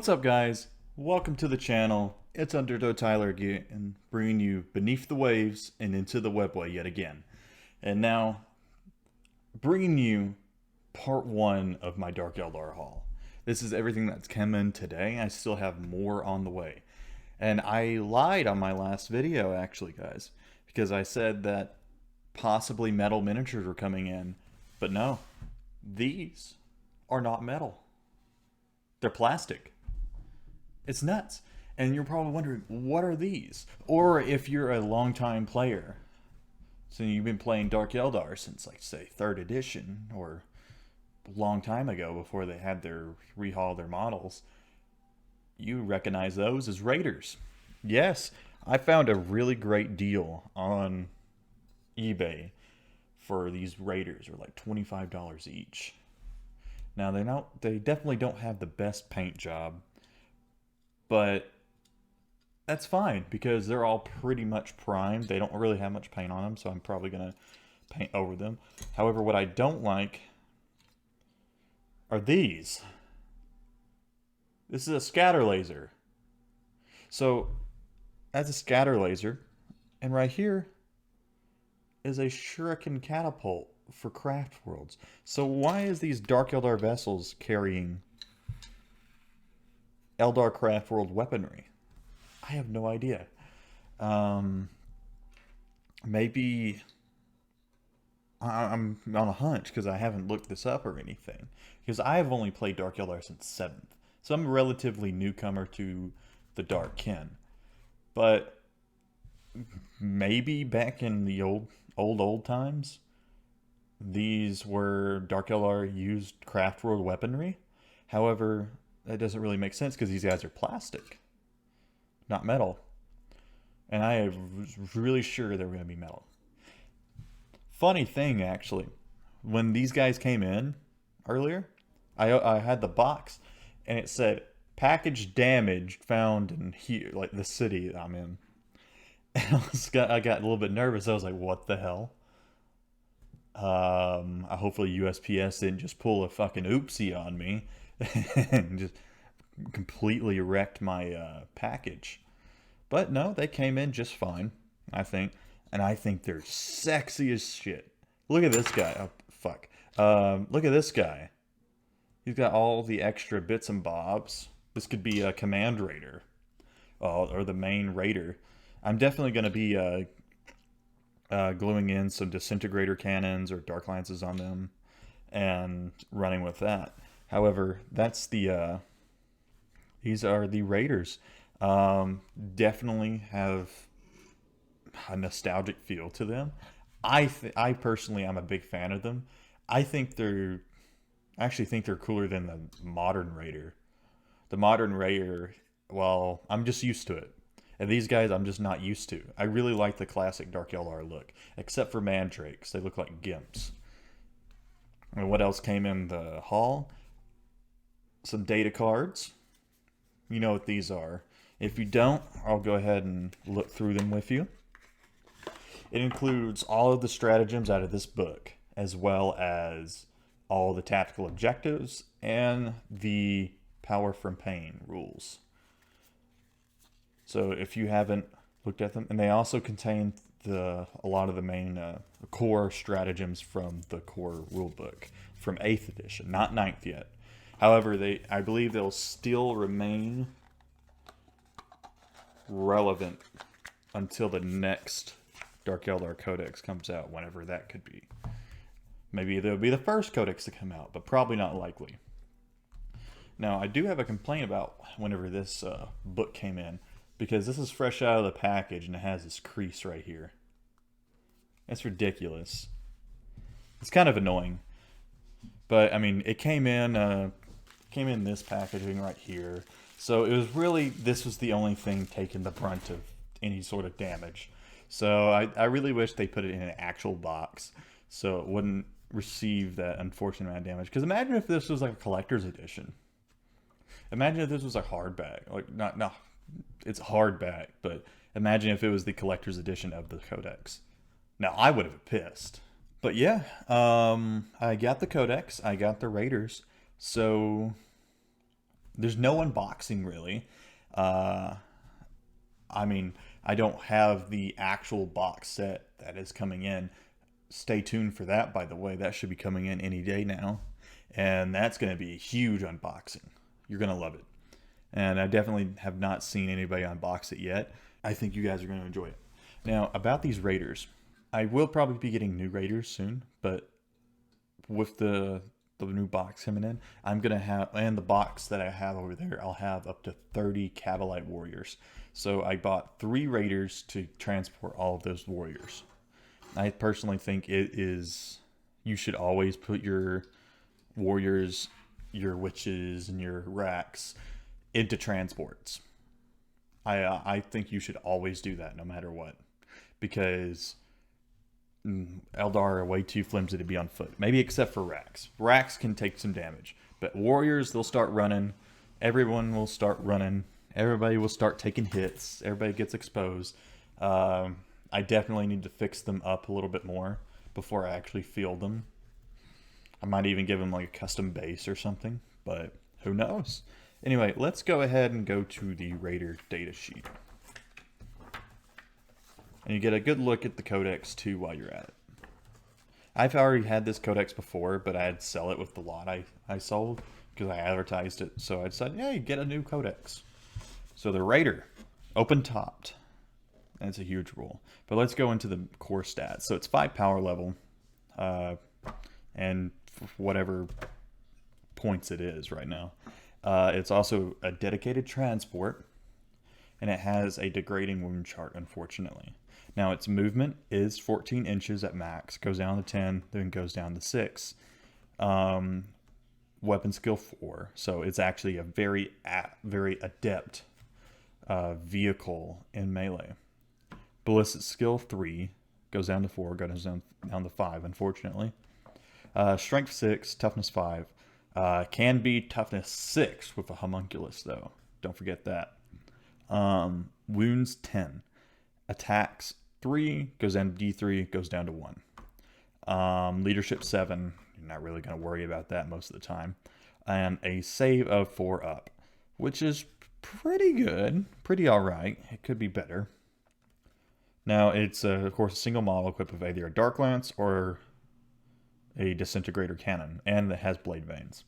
What's up, guys? Welcome to the channel. It's Undertow Tyler again, bringing you beneath the waves and into the webway yet again. And now, bringing you part one of my Dark Eldar haul. This is everything that's come in today. I still have more on the way. And I lied on my last video, actually, guys, because I said that possibly metal miniatures were coming in. But no, these are not metal. They're plastic. It's nuts. And you're probably wondering, what are these? Or if you're a longtime player, so you've been playing Dark Eldar since, like, say, 3rd edition, or a long time ago before they had their rehaul their models, you recognize those as Raiders. Yes, I found a really great deal on eBay for these Raiders. They're like $25 each. Now they definitely don't have the best paint job, but that's fine because they're all pretty much primed. They don't really have much paint on them, so I'm probably going to paint over them. However, what I don't like are these. This is a scatter laser. So that's a scatter laser, and right here is a shuriken catapult for craft worlds. So why is these Dark Eldar vessels carrying Eldar craft world weaponry? I have no idea. Maybe I'm on a hunch because I haven't looked this up or anything. Because I have only played Dark Eldar since 7th. So I'm a relatively newcomer to the Dark Kin. But maybe back in the old times, these were Dark Eldar used craft world weaponry. However, that doesn't really make sense because these guys are plastic, not metal. And I was really sure they were going to be metal. Funny thing, actually, when these guys came in earlier, I had the box, and it said package damaged found in here, like the city that I'm in. And I got a little bit nervous. I was like, what the hell? Hopefully USPS didn't just pull a fucking oopsie on me and just completely wrecked my package. But no, they came in just fine, I think. And I think they're sexy as shit. Look at this guy. Oh, fuck. Look at this guy. He's got all the extra bits and bobs. This could be a command raider. Or the main raider. I'm definitely going to be gluing in some disintegrator cannons or dark lances on them and running with that. However, that's the these are the Raiders. Definitely have a nostalgic feel to them. I personally am a big fan of them. I actually think they're cooler than the modern Raider. The modern Raider, well, I'm just used to it. And these guys, I'm just not used to. I really like the classic Dark Eldar look, except for mandrakes. They look like gimps. And what else came in the haul? Some data cards. You know what these are. If you don't, I'll go ahead and look through them with you. It includes all of the stratagems out of this book, as well as all the tactical objectives and the power from pain rules. So if you haven't looked at them, and they also contain a lot of the main core stratagems from the core rulebook from 8th edition, not 9th yet. However, I believe they'll still remain relevant until the next Dark Eldar Codex comes out, whenever that could be. Maybe they'll be the first Codex to come out, but probably not likely. Now, I do have a complaint about whenever this book came in, because this is fresh out of the package and it has this crease right here. That's ridiculous. It's kind of annoying. But, I mean, it came in this packaging right here. So it was really, this was the only thing taking the brunt of any sort of damage. So I really wish they put it in an actual box so it wouldn't receive that unfortunate amount of damage. Because imagine if this was like a collector's edition. Imagine if this was a hardback. Like, no, it's hardback, but imagine if it was the collector's edition of the Codex. Now, I would have been pissed. But yeah, I got the Codex. I got the Raiders. So there's no unboxing really. Uh, I mean, I don't have the actual box set that is coming in. Stay tuned for that, by the way. That should be coming in any day now. And that's going to be a huge unboxing. You're going to love it. And I definitely have not seen anybody unbox it yet. I think you guys are going to enjoy it. Now, about these Raiders, I will probably be getting new Raiders soon, but with the new box coming in, I'm gonna have, and the box that I have over there, I'll have up to 30 Cavalite warriors. So I bought 3 Raiders to transport all of those warriors. I personally think it is, you should always put your warriors, your witches, and your racks into transports. I think you should always do that no matter what, because Eldar are way too flimsy to be on foot. Maybe except for racks. Racks can take some damage, but warriors, they'll start running. Everyone will start running. Everybody will start taking hits. Everybody gets exposed. I definitely need to fix them up a little bit more before I actually field them. I might even give them like a custom base or something, but who knows? Anyway, let's go ahead and go to the Raider data sheet. And you get a good look at the codex too while you're at it. I've already had this codex before, but I'd sell it with the lot I sold because I advertised it. So I decided, hey, get a new codex. So the Raider, open topped. That's a huge rule. But let's go into the core stats. So it's 5 power level, and whatever points it is right now. It's also a dedicated transport, and it has a degrading wound chart, unfortunately. Now, its movement is 14 inches at max, goes down to 10, then goes down to 6. Weapon skill 4, so it's actually a very adept vehicle in melee. Ballistic skill 3, goes down to 4, goes down to 5, unfortunately. Strength 6, toughness 5. Can be toughness 6 with a homunculus, though. Don't forget that. Wounds 10. Attacks 3, goes down to D3, goes down to 1. Leadership 7, you're not really going to worry about that most of the time. And a save of 4 up, which is pretty good, pretty alright. It could be better. Now, it's, of course, a single model equipped with either a Dark Lance or a Disintegrator Cannon, and it has blade veins.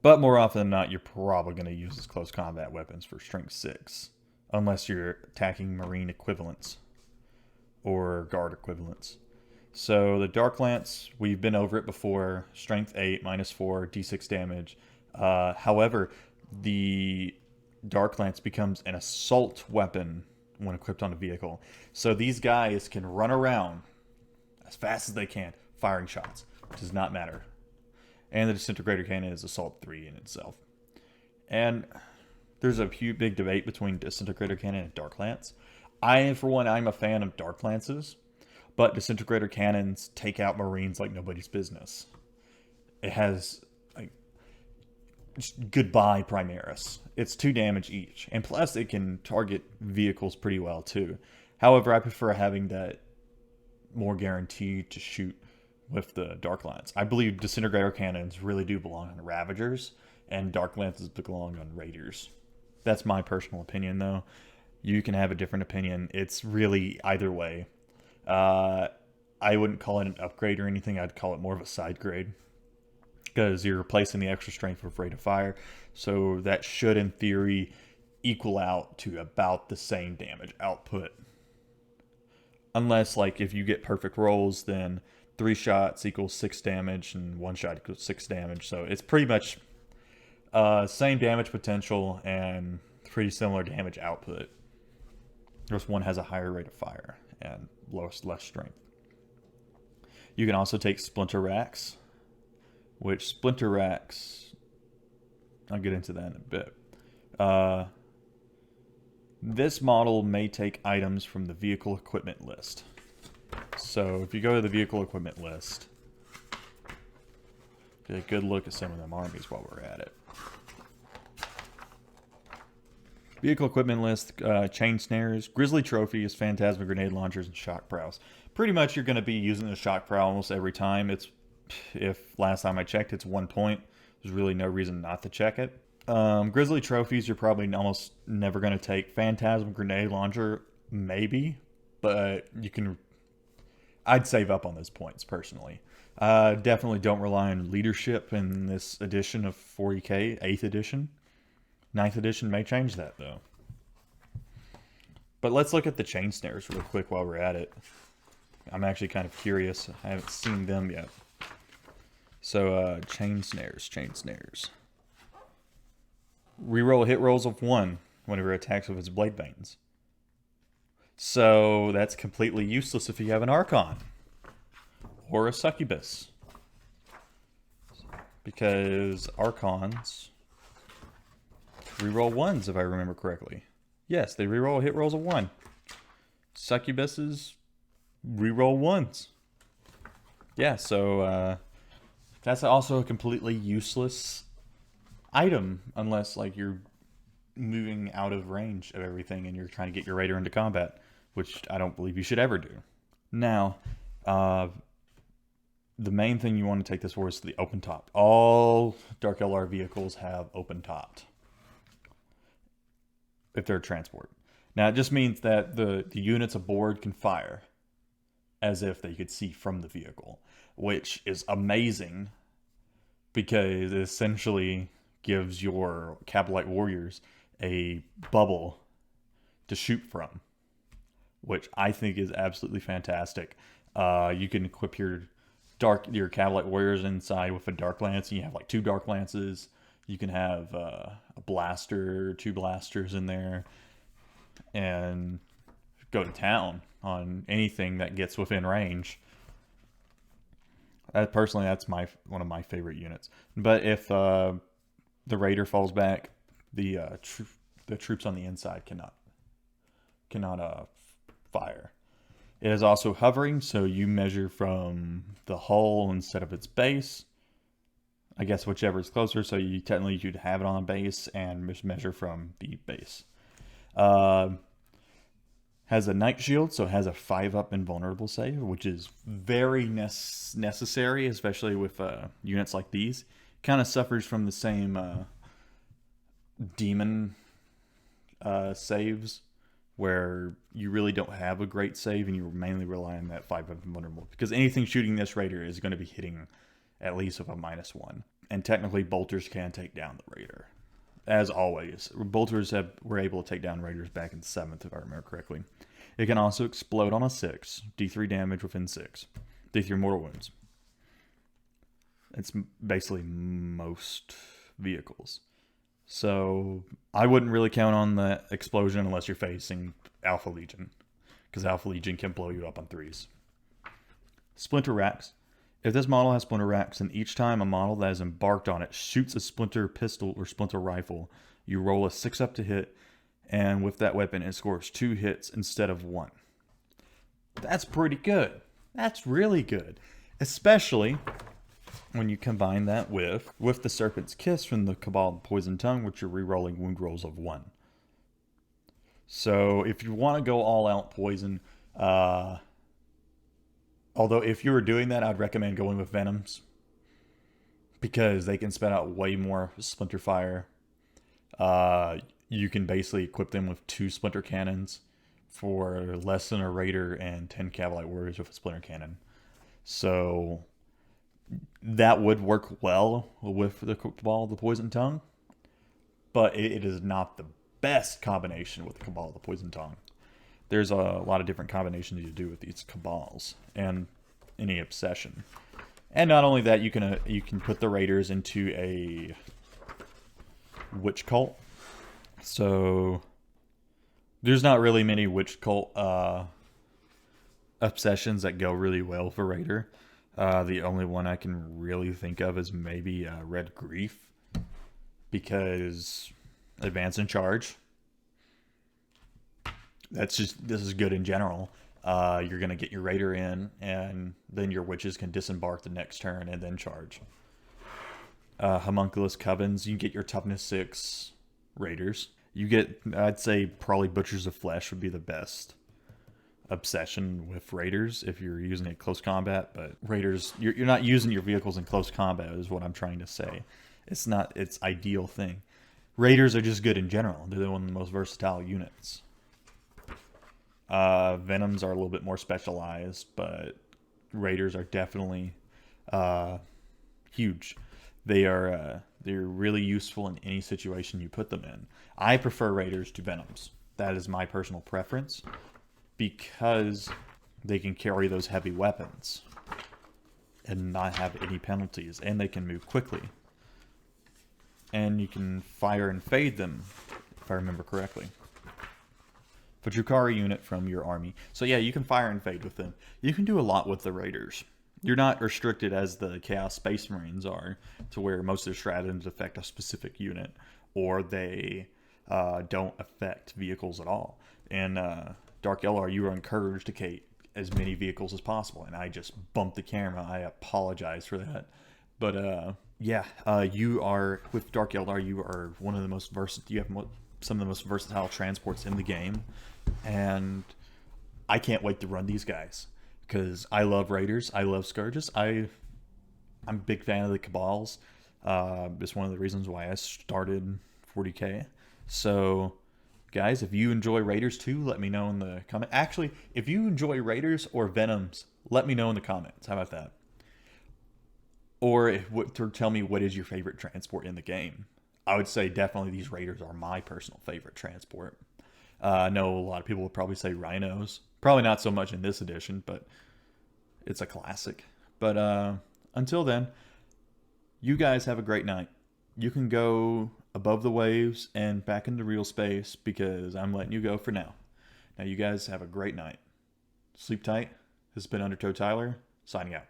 But more often than not, you're probably going to use as close combat weapons for Strength 6. Unless you're attacking Marine equivalents or Guard equivalents. So the Dark Lance, we've been over it before. Strength 8, -4, D6 damage. However, the Dark Lance becomes an assault weapon when equipped on a vehicle. So these guys can run around as fast as they can, firing shots. Does not matter. And the Disintegrator Cannon is Assault 3 in itself. And there's a huge big debate between Disintegrator Cannon and Dark Lance. For one, I'm a fan of Dark Lances, but Disintegrator Cannons take out Marines like nobody's business. It has, like, goodbye Primaris. It's 2 damage each. And plus, it can target vehicles pretty well, too. However, I prefer having that more guaranteed to shoot with the Dark Lance. I believe Disintegrator Cannons really do belong on Ravagers, and Dark Lances belong on Raiders. That's my personal opinion, though. You can have a different opinion. It's really either way. I wouldn't call it an upgrade or anything. I'd call it more of a side grade, because you're replacing the extra strength with rate of fire. So that should, in theory, equal out to about the same damage output. Unless, like, if you get perfect rolls, then 3 shots equals 6 damage, and 1 shot equals 6 damage. So it's pretty much same damage potential and pretty similar damage output. Just one has a higher rate of fire and less strength. You can also take Splinter Racks, which Splinter Racks, I'll get into that in a bit. This model may take items from the vehicle equipment list. So if you go to the vehicle equipment list, get a good look at some of them armies while we're at it. Vehicle equipment list, chain snares, grizzly trophies, phantasma grenade launchers, and shock prows. Pretty much you're going to be using the shock prow almost every time. If last time I checked, it's 1 point. There's really no reason not to check it. Grizzly trophies, you're probably almost never going to take. Phantasm Grenade Launcher, maybe, but you can. I'd save up on those points personally. Definitely don't rely on leadership in this edition of 40k, 8th edition. 9th edition may change that though. But let's look at the chain snares real quick while we're at it. I'm actually kind of curious. I haven't seen them yet. So, chain snares. Reroll hit rolls of 1 whenever it attacks with its blade veins. So, that's completely useless if you have an Archon. Or a Succubus. Because Archons reroll 1s, if I remember correctly. Yes, they reroll hit rolls of 1. Succubuses reroll 1s. Yeah, so that's also a completely useless item unless like you're moving out of range of everything and you're trying to get your raider into combat, which I don't believe you should ever do. Now, the main thing you want to take this for is the open top. All Dark Eldar vehicles have open topped if they're transport. Now, it just means that the units aboard can fire as if they could see from the vehicle, which is amazing because it essentially gives your Cabalite warriors a bubble to shoot from, which I think is absolutely fantastic. You can equip your Cabalite warriors inside with a Dark Lance, and you have like 2 Dark Lances. You can have a blaster, 2 blasters in there, and go to town on anything that gets within range. Personally, that's one of my favorite units. But if the raider falls back, the troops on the inside cannot fire. It is also hovering, so you measure from the hull instead of its base. I guess whichever is closer, so you'd have it on a base and just measure from the base. Has a Night Shield, so it has a 5-up invulnerable save, which is very necessary, especially with units like these. Kind of suffers from the same demon saves, where you really don't have a great save and you mainly rely on that 5-up invulnerable. Because anything shooting this raider is going to be hitting at least with a -1. And technically, bolters can take down the raider. As always, bolters were able to take down raiders back in 7th, if I remember correctly. It can also explode on a 6, D3 damage within 6, D3 mortal wounds. It's basically most vehicles. So I wouldn't really count on the explosion unless you're facing Alpha Legion, because Alpha Legion can blow you up on 3s. Splinter racks. If this model has splinter racks, then each time a model that is embarked on it shoots a splinter pistol or splinter rifle, you roll a 6-up to hit, and with that weapon it scores 2 hits instead of 1. That's pretty good. That's really good. Especially when you combine that with the Serpent's Kiss from the Cabal Poison Tongue, which you're rerolling wound rolls of 1. So if you want to go all out poison, although if you were doing that, I'd recommend going with Venoms, because they can spit out way more Splinter Fire. You can basically equip them with 2 Splinter Cannons for less than a Raider and 10 Cavalite Warriors with a Splinter Cannon. So that would work well with the Cabal of the Poison Tongue, but it is not the best combination with the Cabal of the Poison Tongue. There's a lot of different combinations you do with these Cabals and any obsession. And not only that, you can put the Raiders into a Witch Cult. So there's not really many Witch Cult obsessions that go really well for Raider. The only one I can really think of is maybe Red Grief, because advance and charge. This is good in general. You're going to get your Raider in, and then your Witches can disembark the next turn and then charge. Homunculus Covens, you can get your Toughness 6 Raiders. You get, I'd say probably Butchers of Flesh would be the best obsession with Raiders if you're using it in close combat, but Raiders, you're not using your vehicles in close combat is what I'm trying to say. It's not its ideal thing. Raiders are just good in general. They're one of the most versatile units. Venoms are a little bit more specialized, but Raiders are definitely huge. They're really useful in any situation you put them in. I prefer Raiders to Venoms. That is my personal preference because they can carry those heavy weapons and not have any penalties, and they can move quickly. And you can fire and fade them, if I remember correctly. Fujikari unit from your army. So yeah, you can fire and fade with them. You can do a lot with the Raiders. You're not restricted as the Chaos Space Marines are, to where most of their stratagems affect a specific unit, or they don't affect vehicles at all. In Dark Eldar, you are encouraged to take as many vehicles as possible, and I just bumped the camera. I apologize for that. But yeah, you are, with Dark Eldar, you are one of the most versatile. You have some of the most versatile transports in the game, and I can't wait to run these guys because I love Raiders. I love Scourges. I'm a big fan of the Cabals. It's one of the reasons why I started 40K. So, guys, if you enjoy Raiders too, let me know in the comment. Actually, if you enjoy Raiders or Venoms, let me know in the comments. How about that? Or to tell me what is your favorite transport in the game. I would say definitely these Raiders are my personal favorite transport. I know a lot of people would probably say Rhinos. Probably not so much in this edition, but it's a classic. But until then, you guys have a great night. You can go above the waves and back into real space because I'm letting you go for now. Now you guys have a great night. Sleep tight. This has been Undertow Tyler, signing out.